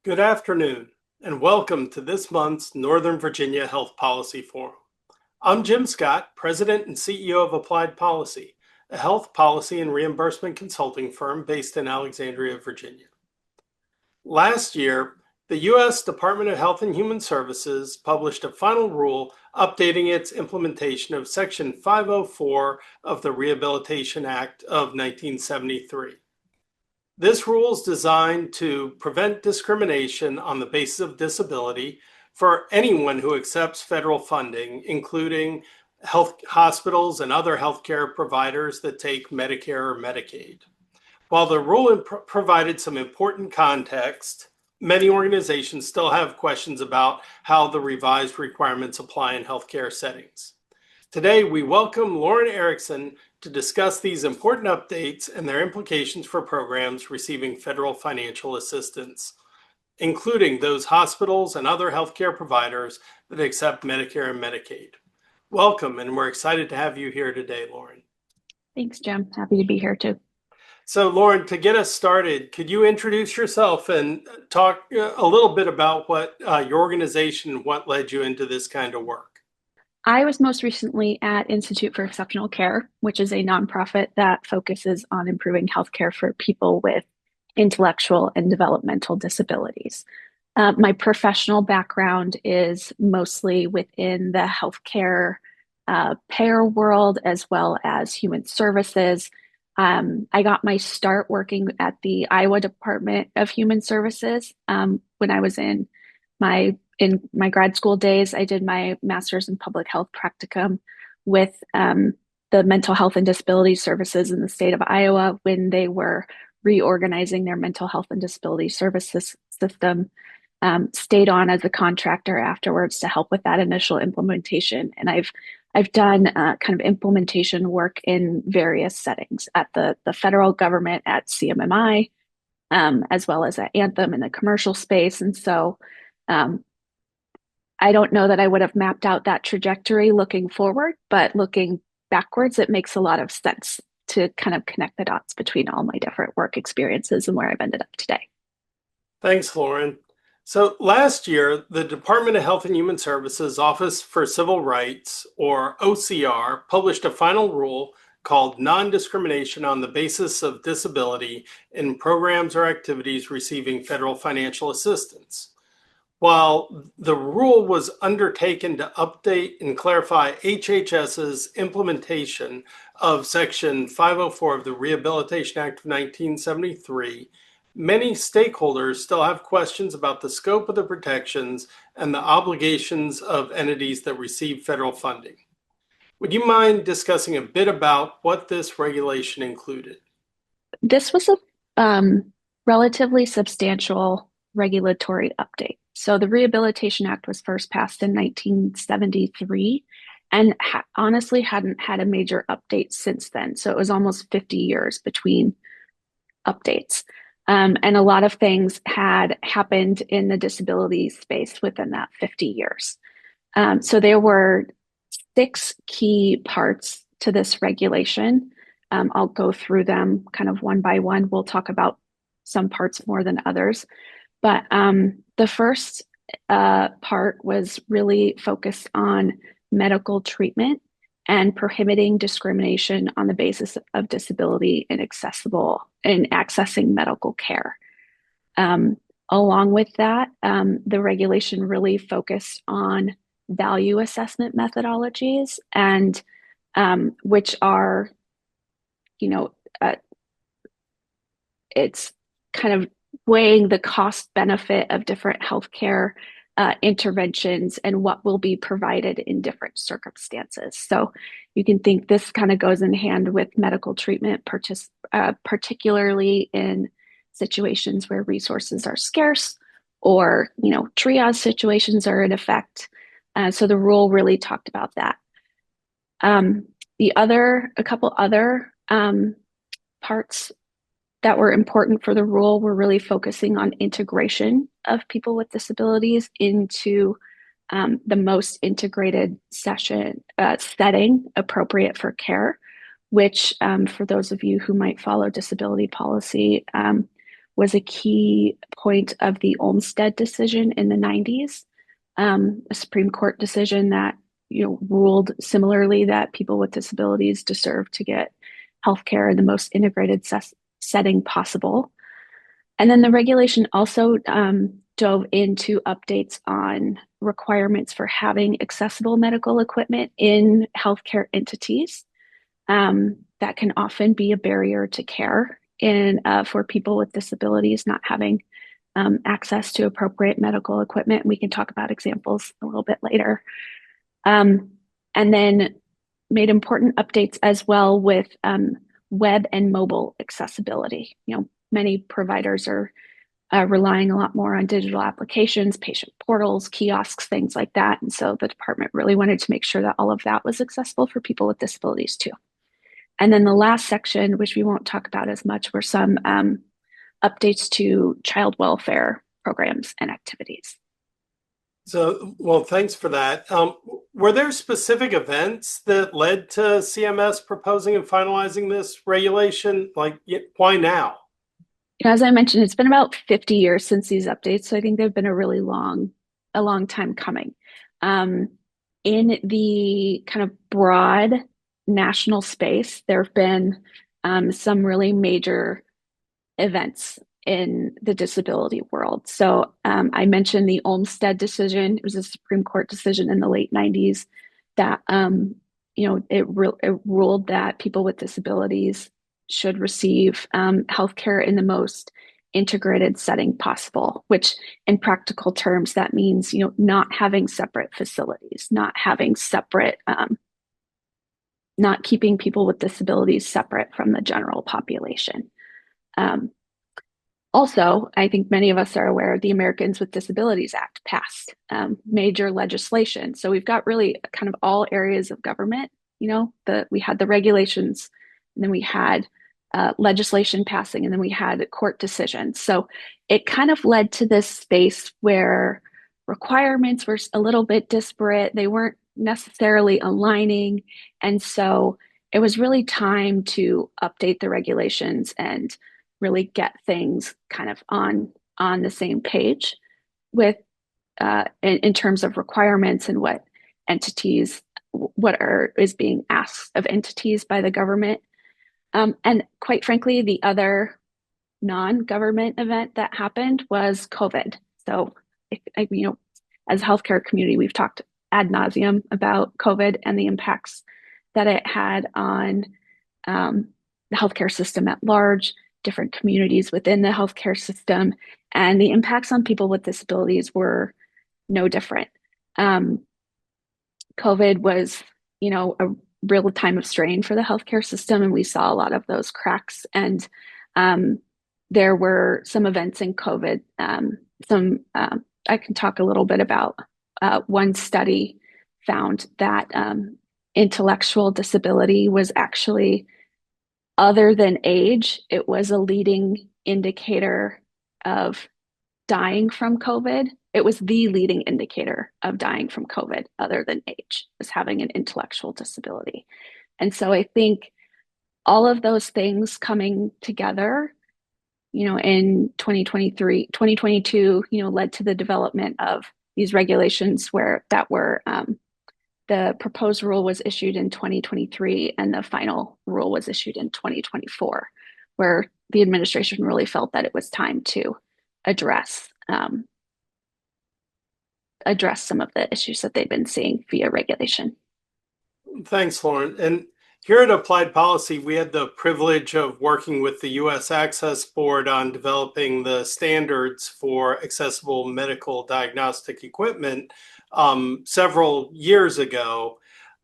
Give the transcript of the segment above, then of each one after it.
Good afternoon, and welcome to this month's Northern Virginia Health Policy Forum. I'm Jim Scott, President and CEO of Applied Policy, a health policy and reimbursement consulting firm based in Alexandria, Virginia. Last year, the U.S. Department of Health and Human Services published a final rule updating its implementation of Section 504 of the Rehabilitation Act of 1973. This rule is designed to prevent discrimination on the basis of disability for anyone who accepts federal funding, including hospitals and other healthcare providers that take Medicare or Medicaid. While the rule provided some important context, many organizations still have questions about how the revised requirements apply in healthcare settings. Today, we welcome Lauren Erickson to discuss these important updates and their implications for programs receiving federal financial assistance, including those hospitals and other healthcare providers that accept Medicare and Medicaid. Welcome, and we're excited to have you here today, Lauren. Thanks, Jim. Happy to be here too. So, Lauren, to get us started, could you introduce yourself and talk a little bit about what your organization and what led you into this kind of work? I was most recently at Institute for Exceptional Care, which is a nonprofit that focuses on improving healthcare for people with intellectual and developmental disabilities. My professional background is mostly within the healthcare payer world as well as human services. I got my start working at the Iowa Department of Human Services when I was in my grad school days. I did my master's in public health practicum with the mental health and disability services in the state of Iowa when they were reorganizing their mental health and disability services system. Stayed on as a contractor afterwards to help with that initial implementation, and I've done kind of implementation work in various settings at the federal government at CMMI, as well as at Anthem in the commercial space, and so. I don't know that I would have mapped out that trajectory looking forward, but looking backwards, it makes a lot of sense to kind of connect the dots between all my different work experiences and where I've ended up today. Thanks, Lauren. So last year, the Department of Health and Human Services Office for Civil Rights, or OCR, published a final rule called Non-Discrimination on the Basis of Disability in Programs or Activities Receiving Federal Financial Assistance. While the rule was undertaken to update and clarify HHS's implementation of Section 504 of the Rehabilitation Act of 1973, many stakeholders still have questions about the scope of the protections and the obligations of entities that receive federal funding. Would you mind discussing a bit about what this regulation included? This was a relatively substantial regulatory update. So the Rehabilitation Act was first passed in 1973 and honestly hadn't had a major update since then. So it was almost 50 years between updates. And a lot of things had happened in the disability space within that 50 years. So there were 6 key parts to this regulation. I'll go through them kind of one by one. We'll talk about some parts more than others. But the first part was really focused on medical treatment and prohibiting discrimination on the basis of disability in accessing medical care. Along with that, the regulation really focused on value assessment methodologies and which are, it's kind of weighing the cost benefit of different healthcare interventions and what will be provided in different circumstances. So you can think this kind of goes in hand with medical treatment, particularly in situations where resources are scarce or, triage situations are in effect. So the rule really talked about that. A couple other parts that were important for the rule were really focusing on integration of people with disabilities into the most integrated setting appropriate for care, which for those of you who might follow disability policy was a key point of the Olmsted decision in the 90s, a Supreme Court decision that ruled similarly that people with disabilities deserve to get healthcare in the most integrated setting possible. And then the regulation also dove into updates on requirements for having accessible medical equipment in healthcare entities. That can often be a barrier to care in for people with disabilities not having access to appropriate medical equipment. We can talk about examples a little bit later. And then made important updates as well with web and mobile accessibility. Many providers are relying a lot more on digital applications, patient portals, kiosks, things like that. And so the department really wanted to make sure that all of that was accessible for people with disabilities too. And then the last section, which we won't talk about as much, were some updates to child welfare programs and activities. So, well, thanks for that. Were there specific events that led to CMS proposing and finalizing this regulation? Like, why now? As I mentioned, it's been about 50 years since these updates, so I think they've been a long time coming. In the kind of broad national space, there have been some really major events in the disability world. So I mentioned the Olmsted decision. It was a Supreme Court decision in the late 90s that it ruled that people with disabilities should receive healthcare in the most integrated setting possible, which in practical terms, that means, not having separate facilities, not keeping people with disabilities separate from the general population. Also, I think many of us are aware the Americans with Disabilities Act passed major legislation. So we've got really kind of all areas of government. We had the regulations, and then we had legislation passing, and then we had court decisions. So it kind of led to this space where requirements were a little bit disparate. They weren't necessarily aligning. And so it was really time to update the regulations and really get things kind of on the same page with in terms of requirements and what is being asked of entities by the government. And quite frankly, the other non-government event that happened was COVID. So, as a healthcare community, we've talked ad nauseum about COVID and the impacts that it had on the healthcare system at large, different communities within the healthcare system, and the impacts on people with disabilities were no different. COVID was, a real time of strain for the healthcare system, and we saw a lot of those cracks. And there were some events in COVID. I can talk a little bit about one study found that intellectual disability was actually, other than age, it was a leading indicator of dying from COVID. It was the leading indicator of dying from COVID, other than age, was having an intellectual disability. And so I think all of those things coming together, in 2022, led to the development of these regulations the proposed rule was issued in 2023 and the final rule was issued in 2024, where the administration really felt that it was time to address some of the issues that they've been seeing via regulation. Thanks, Lauren. And here at Applied Policy, we had the privilege of working with the U.S. Access Board on developing the standards for accessible medical diagnostic equipment several years ago.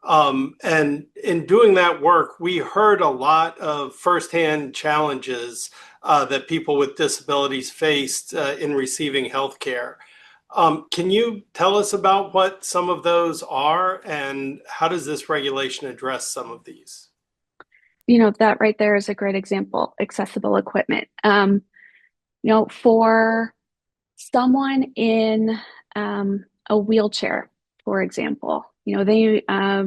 And in doing that work, we heard a lot of firsthand challenges that people with disabilities faced in receiving healthcare. Can you tell us about what some of those are and how does this regulation address some of these? That right there is a great example, accessible equipment. For someone in a wheelchair, for example, their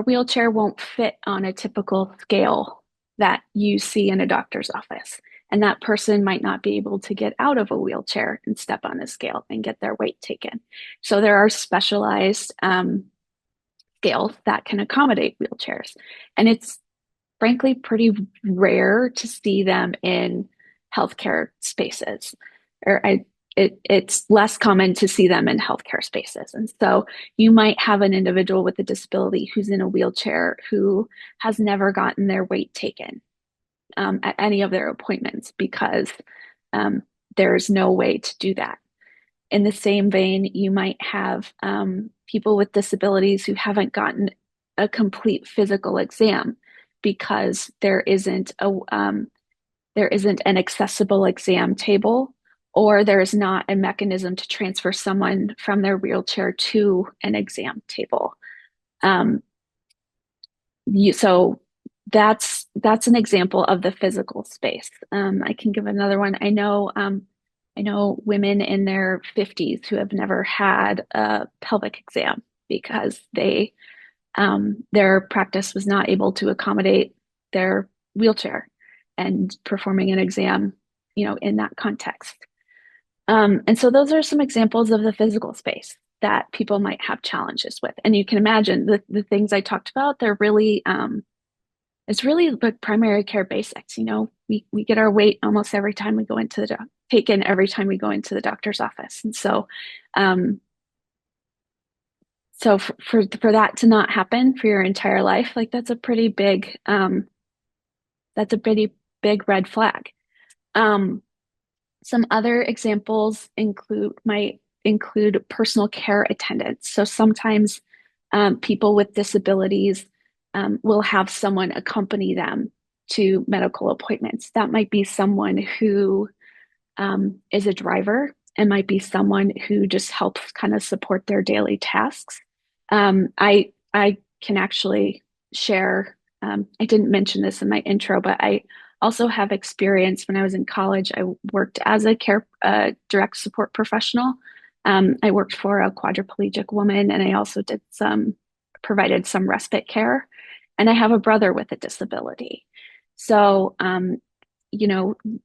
wheelchair won't fit on a typical scale that you see in a doctor's office. and that person might not be able to get out of a wheelchair and step on a scale and get their weight taken. So there are specialized scales that can accommodate wheelchairs. And it's frankly pretty rare to see them in healthcare spaces. Or it's less common to see them in healthcare spaces. And so you might have an individual with a disability who's in a wheelchair who has never gotten their weight taken at any of their appointments because um, there's no way to do that. In the same vein, you might have people with disabilities who haven't gotten a complete physical exam because there isn't an accessible exam table, or there is not a mechanism to transfer someone from their wheelchair to an exam table. Um, so that's an example of the physical space. I can give another one. I know women in their 50s who have never had a pelvic exam because their practice was not able to accommodate their wheelchair and performing an exam, in that context. And so those are some examples of the physical space that people might have challenges with. And you can imagine the things I talked about, it's really like primary care basics. We get our weight almost every time we go into the taken every time we go into the doctor's office. And um, so for that to not happen for your entire life, like that's a pretty big red flag. Um, some other examples might include personal care attendants. So sometimes people with disabilities will have someone accompany them to medical appointments. That might be someone who is a driver and might be someone who just helps kind of support their daily tasks. I can actually share. I didn't mention this in my intro, but I also have experience when I was in college. I worked as a direct support professional. I worked for a quadriplegic woman, and I also provided some respite care. And I have a brother with a disability. So,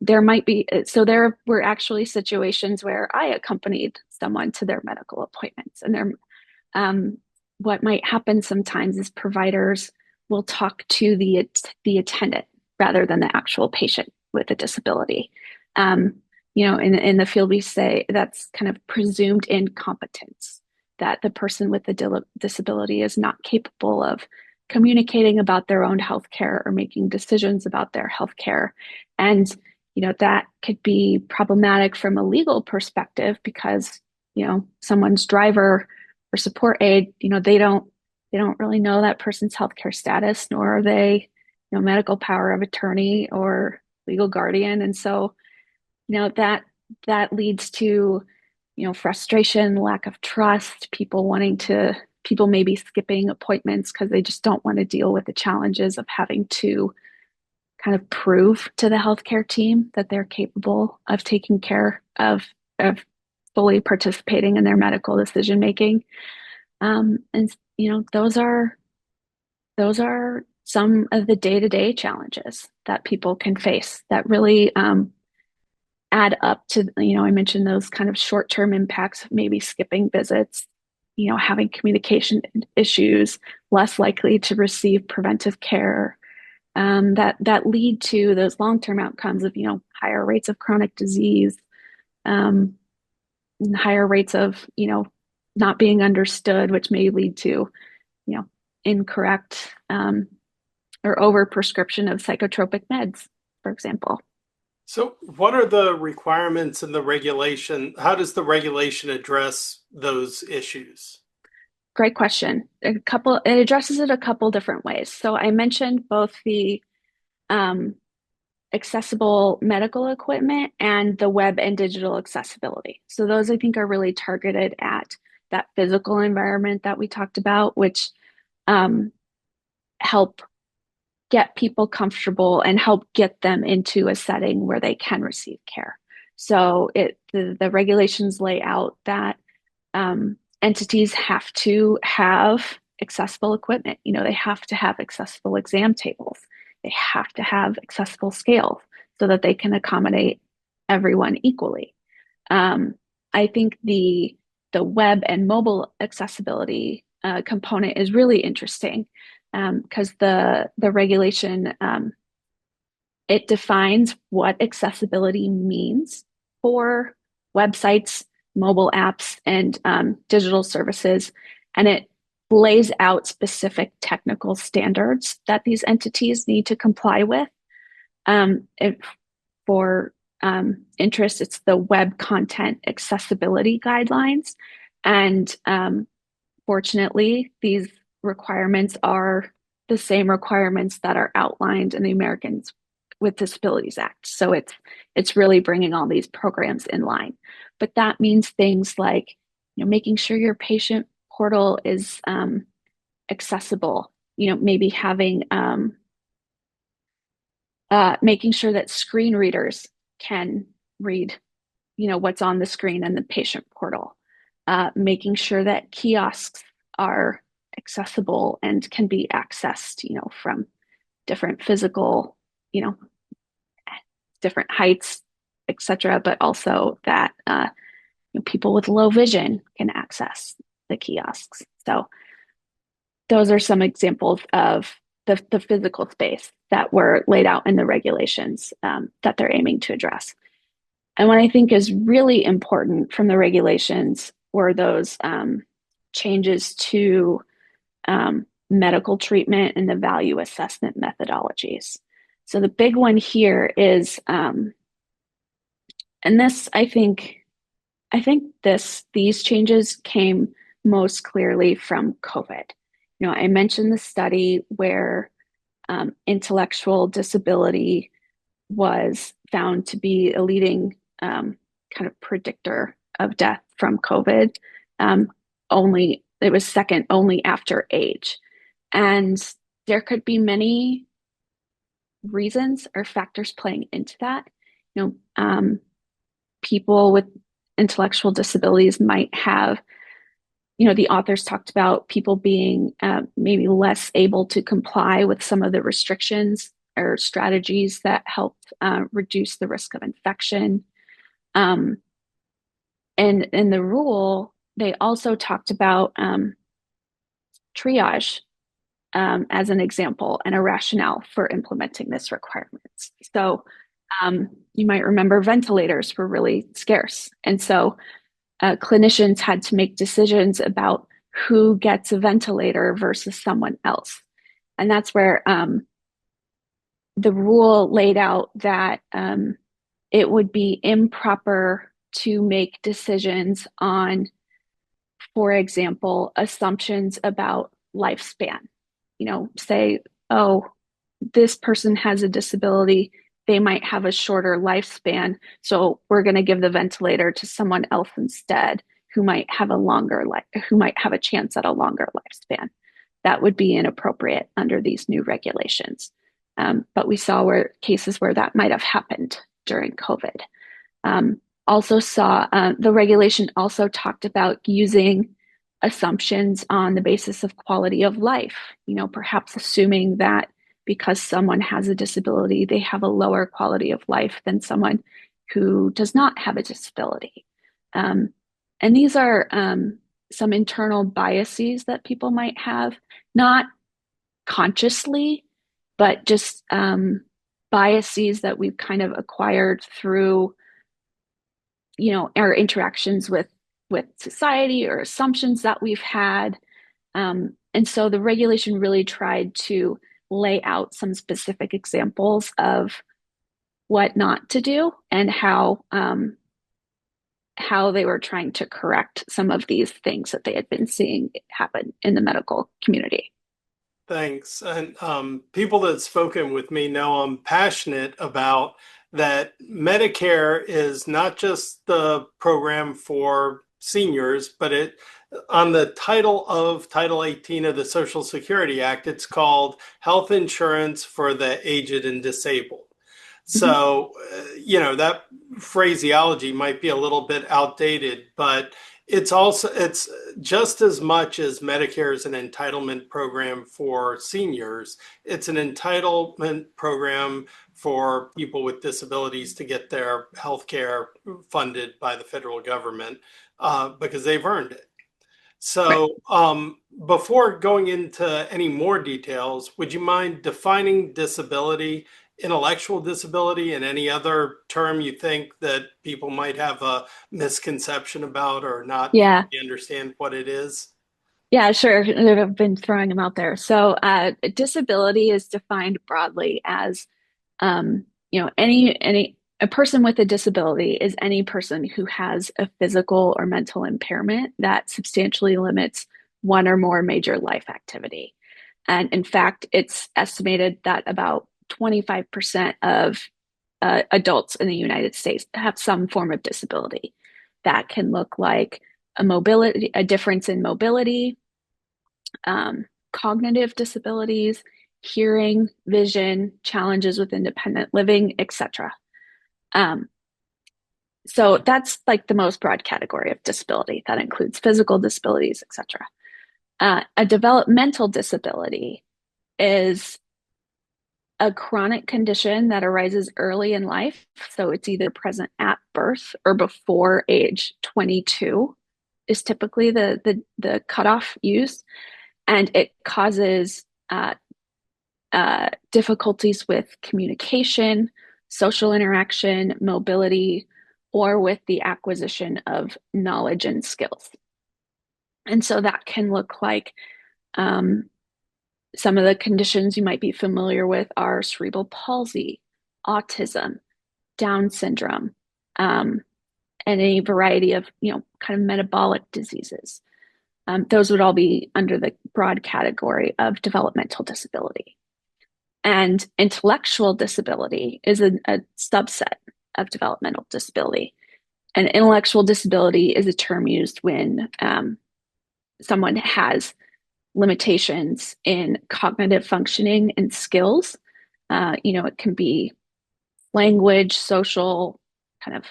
there might be, so there were actually situations where I accompanied someone to their medical appointments. And um, what might happen sometimes is providers will talk to the attendant rather than the actual patient with a disability. Um, in the field, we say that's kind of presumed incompetence, that the person with the disability is not capable of communicating about their own healthcare or making decisions about their healthcare. And, that could be problematic from a legal perspective because, someone's driver or support aide, they don't really know that person's healthcare status, nor are they, medical power of attorney or legal guardian. And so, that leads to, frustration, lack of trust, people maybe skipping appointments because they just don't want to deal with the challenges of having to kind of prove to the healthcare team that they're capable of taking care of fully participating in their medical decision making. And those are some of the day-to-day challenges that people can face that really add up to, I mentioned those kind of short-term impacts of maybe skipping visits, having communication issues, less likely to receive preventive care, that lead to those long-term outcomes of, higher rates of chronic disease, um, and higher rates of, not being understood, which may lead to, incorrect or over prescription of psychotropic meds, for example. So, what are the requirements in the regulation? How does the regulation address those issues? Great question. It addresses it a couple different ways. So I mentioned both the um, accessible medical equipment and the web and digital accessibility. So those I think are really targeted at that physical environment that we talked about, which um, help get people comfortable and help get them into a setting where they can receive care. So the regulations lay out that entities have to have accessible equipment. They have to have accessible exam tables. They have to have accessible scales. so that they can accommodate everyone equally. Um, I think the web and mobile accessibility component is really interesting because the regulation it defines what accessibility means for websites, mobile apps, and digital services, and it lays out specific technical standards that these entities need to comply with. If for interest, it's the Web Content Accessibility Guidelines. And fortunately, these requirements are the same requirements that are outlined in the Americans with Disabilities Act. So it's really bringing all these programs in line. But that means things like making sure your patient portal is accessible. Maybe having making sure that screen readers can read, what's on the screen in the patient portal, making sure that kiosks are accessible and can be accessed, from different physical, you know, different heights, etc., but also that people with low vision can access the kiosks. So those are some examples of the physical space that were laid out in the regulations that they're aiming to address. And what I think is really important from the regulations were those changes to medical treatment and the value assessment methodologies. So the big one here is, and this these changes came most clearly from COVID. I mentioned the study where intellectual disability was found to be a leading kind of predictor of death from COVID. It was second only after age. And there could be many reasons or factors playing into that. People with intellectual disabilities might have, the authors talked about people being maybe less able to comply with some of the restrictions or strategies that help reduce the risk of infection. And in the rule, they also talked about triage as an example and a rationale for implementing this requirement. So you might remember ventilators were really scarce. And so clinicians had to make decisions about who gets a ventilator versus someone else. And that's where the rule laid out that it would be improper to make decisions on, for example, assumptions about lifespan. Say, oh, this person has a disability, they might have a shorter lifespan, so we're going to give the ventilator to someone else instead who might have a chance at a longer lifespan. That would be inappropriate under these new regulations. But we saw cases where that might have happened during COVID. Also saw the regulation also talked about using assumptions on the basis of quality of life, perhaps assuming that because someone has a disability, they have a lower quality of life than someone who does not have a disability. And these are some internal biases that people might have, not consciously, but just biases that we've kind of acquired through, our interactions with society or assumptions that we've had. And so the regulation really tried to lay out some specific examples of what not to do and how they were trying to correct some of these things that they had been seeing happen in the medical community. Thanks. And people that have spoken with me know I'm passionate about that. Medicare is not just the program for seniors, but on the title of Title 18 of the Social Security Act, it's called Health Insurance for the Aged and Disabled. Mhm. So, that phraseology might be a little bit outdated, but it's just as much as Medicare is an entitlement program for seniors. It's an entitlement program for people with disabilities to get their health care funded by the federal government because they've earned it. Right. So, before going into any more details, would you mind defining disability, intellectual disability, and any other term you think that people might have a misconception about or not Yeah. fully understand what it is? Yeah, sure. I've been throwing them out there. So, disability is defined broadly as, any a person with a disability is any person who has a physical or mental impairment that substantially limits one or more major life activity. And in fact, it's estimated that about 25% of adults in the United States have some form of disability. That can look like a difference in mobility, cognitive disabilities, hearing, vision, challenges with independent living, etc. Um, so that's like the most broad category of disability. That includes physical disabilities, etc. A developmental disability is a chronic condition that arises early in life. So it's either present at birth or before age 22 is typically the cutoff used. And it causes difficulties with communication, social interaction, mobility, or with the acquisition of knowledge and skills. And so that can look like um, some of the conditions you might be familiar with are cerebral palsy, autism, Down syndrome, um, and a variety of, kind of metabolic diseases. Those would all be under the broad category of developmental disability. And intellectual disability is a subset of developmental disability. And intellectual disability is a term used when someone has limitations in cognitive functioning and skills. It can be language, social, kind of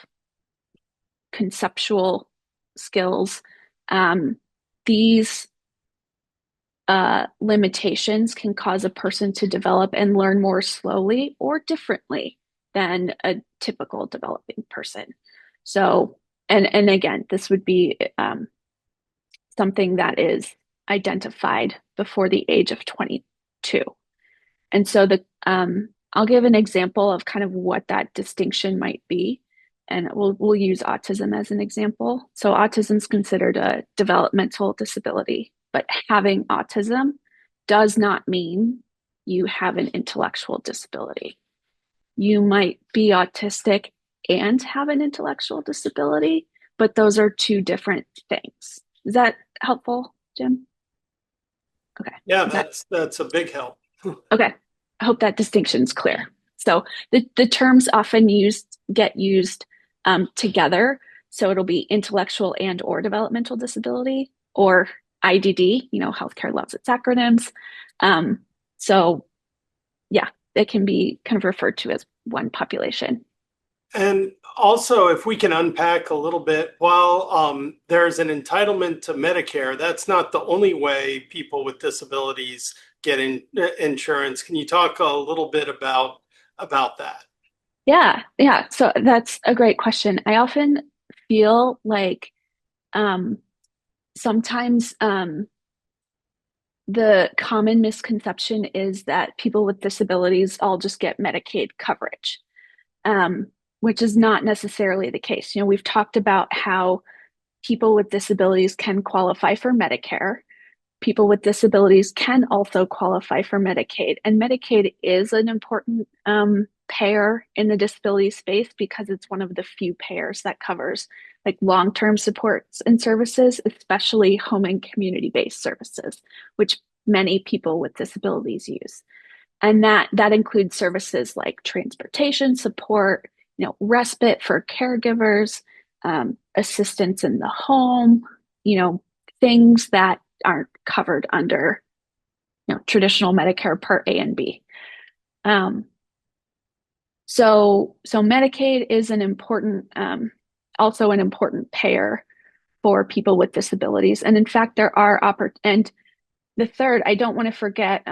conceptual skills. These limitations can cause a person to develop and learn more slowly or differently than a typical developing person. So, and again, this would be something that is identified before the age of 22. And so I'll give an example of kind of what that distinction might be. And we'll use autism as an example. So autism is considered a developmental disability, but having autism does not mean you have an intellectual disability. You might be autistic and have an intellectual disability, but those are two different things. Is that helpful, Jim? Okay. Yeah, Is that that's a big help. okay? I hope that distinction is clear. So the terms often get used together. So it'll be intellectual and or developmental disability or IDD. Healthcare loves its acronyms. Um, so yeah, it can be kind of referred to as one population. And also, if we can unpack a little bit, while there's an entitlement to Medicare, that's not the only way people with disabilities get insurance. Can you talk a little bit about that? Yeah. So that's a great question. I often feel like um, sometimes the common misconception is that people with disabilities all just get Medicaid coverage, um, which is not necessarily the case. We've talked about how people with disabilities can qualify for Medicare. People with disabilities can also qualify for Medicaid, and Medicaid is an important payer in the disability space because it's one of the few payers that covers like long-term supports and services, especially home and community-based services, which many people with disabilities use. And that includes services like transportation support, respite for caregivers, assistance in the home, things that aren't covered under traditional Medicare Part A and B. So Medicaid is also an important payer for people with disabilities. And in fact, and the third, I don't want to forget,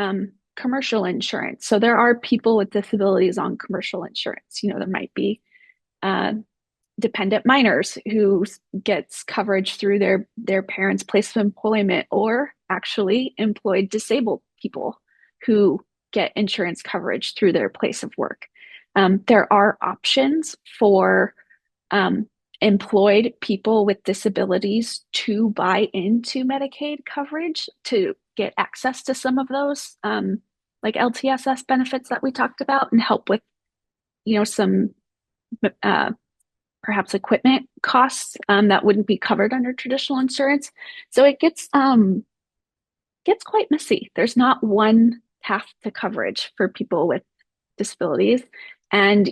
commercial insurance. So there are people with disabilities on commercial insurance. There might be uh, dependent minors who gets coverage through their parents' place of employment, or actually employed disabled people who get insurance coverage through their place of work. There are options for um, employed people with disabilities to buy into Medicaid coverage to get access to some of those, like LTSS benefits that we talked about, and help with, some uh, perhaps equipment costs that wouldn't be covered under traditional insurance. So it gets quite messy. There's not one path to coverage for people with disabilities, and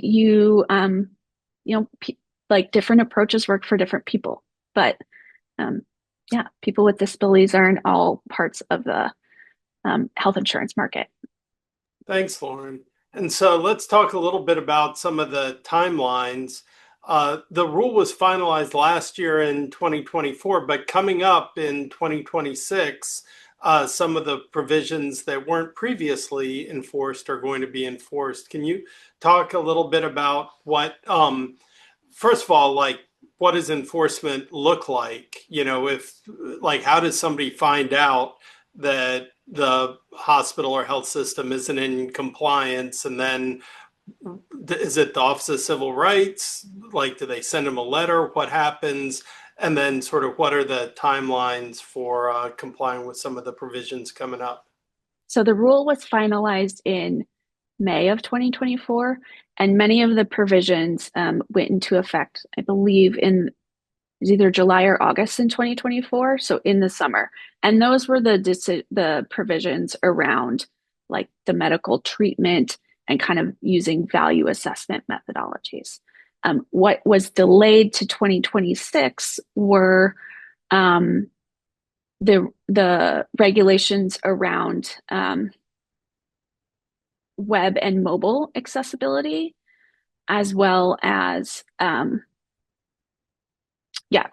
like different approaches work for different people. But um, yeah, people with disabilities are in all parts of the health insurance market. Thanks, Lauren. And so let's talk a little bit about some of the timelines. The rule was finalized last year in 2024, but coming up in 2026, some of the provisions that weren't previously enforced are going to be enforced. Can you talk a little bit about first of all, like, what does enforcement look like? If, like, how does somebody find out that the hospital or health system isn't in compliance? And then is it the Office of Civil Rights? Like, do they send them a letter? What happens? And then, sort of, what are the timelines for complying with some of the provisions coming up? So the rule was finalized in May of 2024, and many of the provisions went into effect, I believe, in either July or August in 2024, so in the summer. And those were the provisions around like the medical treatment and kind of using value assessment methodologies. What was delayed to 2026 were the regulations around web and mobile accessibility, as well as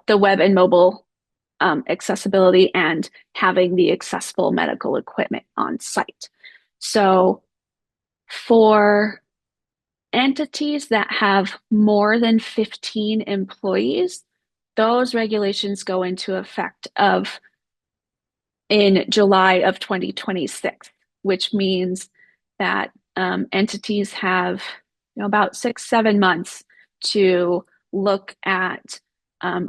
the web and mobile accessibility and having the accessible medical equipment on site. So for entities that have more than 15 employees, those regulations go into effect in July of 2026, which means that entities have about 6-7 months to look at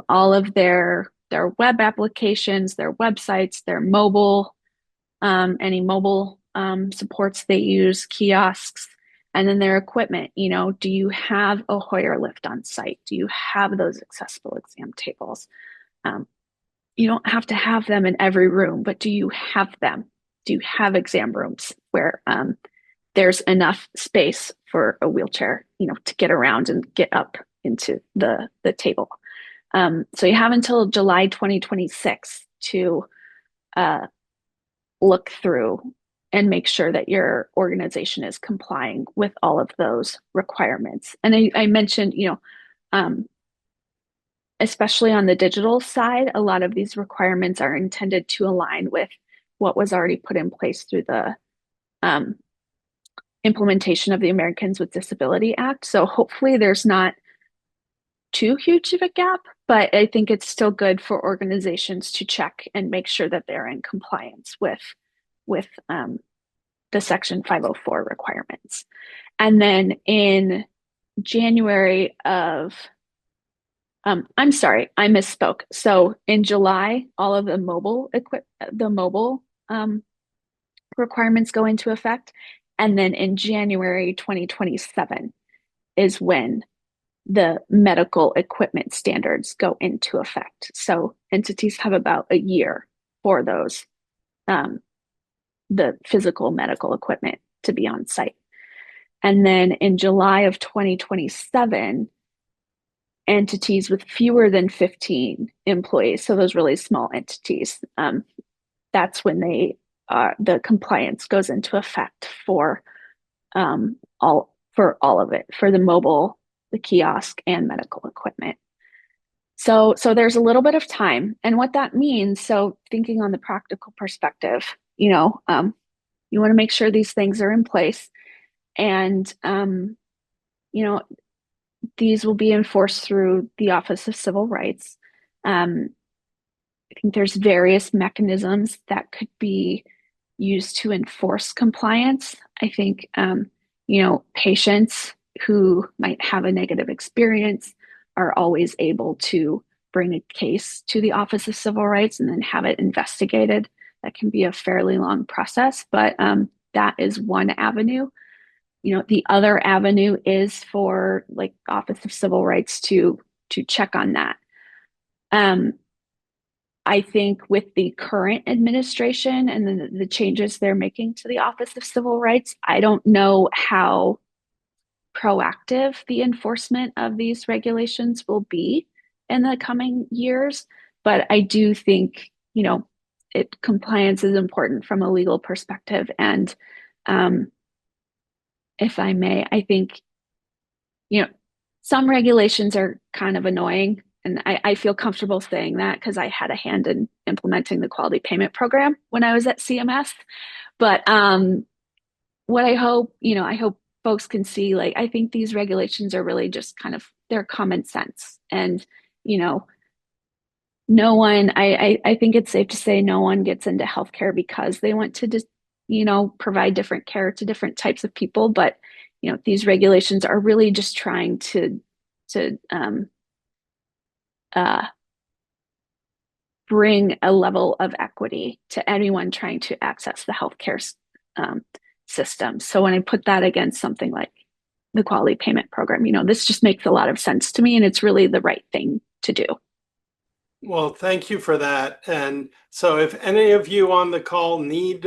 all of their web applications, their websites, their mobile, any mobile supports they use, kiosks, and then their equipment. Do you have a Hoyer lift on site? Do you have those accessible exam tables? Um, you don't have to have them in every room, but do you have them? Do you have exam rooms where there's enough space for a wheelchair, to get around and get up into the table? So you have until July 2026 to look through and make sure that your organization is complying with all of those requirements. And I mentioned, um, especially on the digital side, a lot of these requirements are intended to align with what was already put in place through the um, implementation of the Americans with Disability Act. So hopefully there's not too huge of a gap, but I think it's still good for organizations to check and make sure that they're in compliance with the Section 504 requirements. And then in January of I'm sorry, I misspoke. So in July, all of the mobile requirements go into effect. And then in January 2027 is when the medical equipment standards go into effect. So entities have about a year for those, the physical medical equipment to be on site. And then in July of 2027, entities with fewer than 15 employees, so those really small entities, that's when the compliance goes into effect for all of it, for the mobile, the kiosk, and medical equipment. So there's a little bit of time, and what that means. So thinking on the practical perspective, You want to make sure these things are in place. And, you know, these will be enforced through the Office of Civil Rights. Um, I think there's various mechanisms that could be used to enforce compliance. I think, patients who might have a negative experience are always able to bring a case to the Office of Civil Rights and then have it investigated. That can be a fairly long process, but that is one avenue. The other avenue is for like Office of Civil Rights to check on that. Um, I think with the current administration and the changes they're making to the Office of Civil Rights, I don't know how proactive the enforcement of these regulations will be in the coming years. But I do think, compliance is important from a legal perspective. And um, if I may, I think, you know, some regulations are kind of annoying. And I feel comfortable saying that because I had a hand in implementing the quality payment program when I was at CMS. But what I hope folks can see, like, I think these regulations are really just kind of they're common sense. And, you know, no one, I think it's safe to say no one gets into healthcare because they want to just, provide different care to different types of people. But, these regulations are really just trying to uh, bring a level of equity to anyone trying to access the healthcare um, system. So when I put that against something like the quality payment program, this just makes a lot of sense to me, and it's really the right thing to do. Well, thank you for that. And so, if any of you on the call need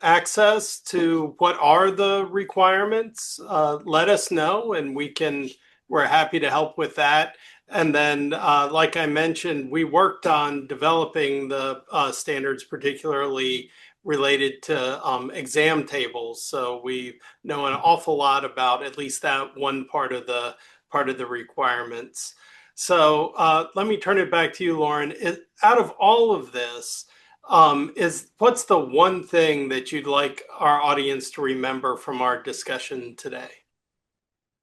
access to what are the requirements, let us know, and we're happy to help with that. And then, like I mentioned, we worked on developing the standards, particularly related to exam tables. So we know an awful lot about at least that one part of the requirements. So let me turn it back to you, Lauren. Out of all of this, is what's the one thing that you'd like our audience to remember from our discussion today?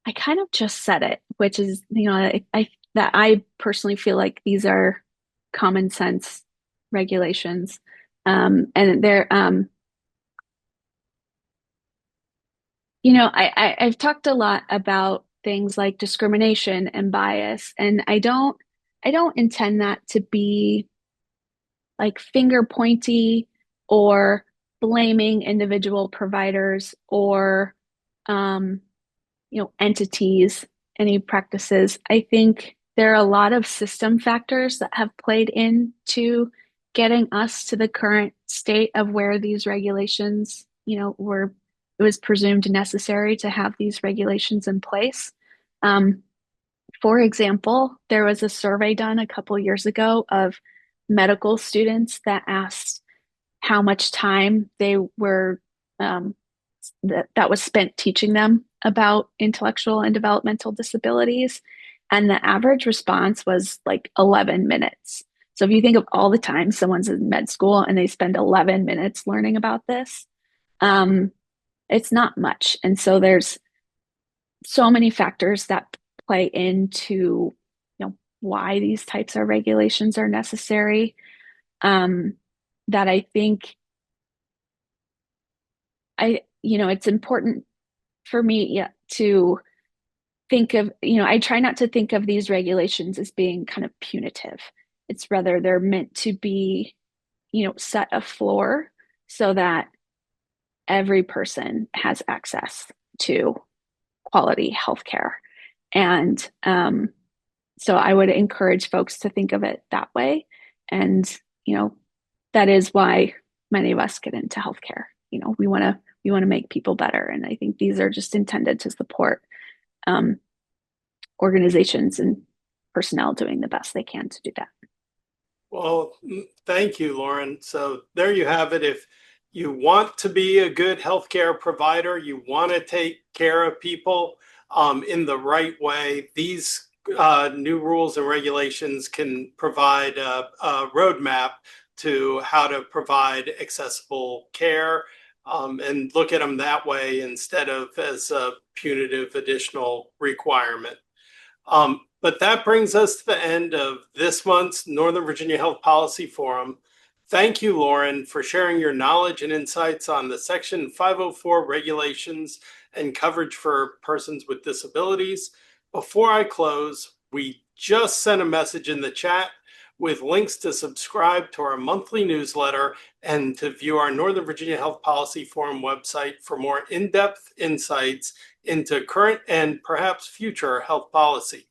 I kind of just said it, which is, that I personally feel like these are common sense regulations. And they're, I've talked a lot about things like discrimination and bias, and I don't intend that to be like finger pointy or blaming individual providers or um, entities, any practices. I think there are a lot of system factors that have played into getting us to the current state of where these regulations, were it was presumed necessary to have these regulations in place. Um, for example, there was a survey done a couple years ago of medical students that asked how much time they were that was spent teaching them about intellectual and developmental disabilities. And the average response was like 11 minutes. So if you think of all the time someone's in med school and they spend 11 minutes learning about this, um, it's not much. And so there's so many factors that play into, why these types of regulations are necessary. Um, that I think it's important for me, yeah, to think of, I try not to think of these regulations as being kind of punitive. It's rather they're meant to be, set a floor so that every person has access to quality healthcare. And so I would encourage folks to think of it that way. And, that is why many of us get into healthcare. We want to make people better. And I think these are just intended to support um, organizations and personnel doing the best they can to do that. Well, thank you, Lauren. So there you have it. If you want to be a good healthcare provider, you want to take care of people in the right way, these new rules and regulations can provide a roadmap to how to provide accessible care and look at them that way instead of as a punitive additional requirement. But that brings us to the end of this month's Northern Virginia Health Policy Forum. Thank you, Lauren, for sharing your knowledge and insights on the Section 504 regulations and coverage for persons with disabilities. Before I close, we just sent a message in the chat with links to subscribe to our monthly newsletter and to view our Northern Virginia Health Policy Forum website for more in-depth insights into current and perhaps future health policy.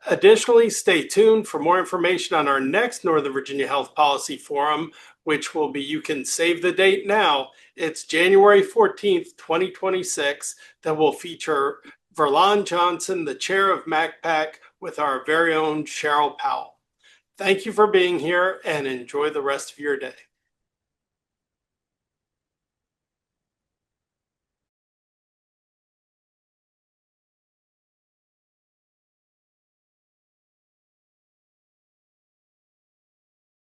Additionally, stay tuned for more information on our next Northern Virginia Health Policy Forum, which will be, you can save the date now, it's January 14th, 2026, that will feature Verlon Johnson, the chair of MACPAC, with our very own Cheryl Powell. Thank you for being here and enjoy the rest of your day.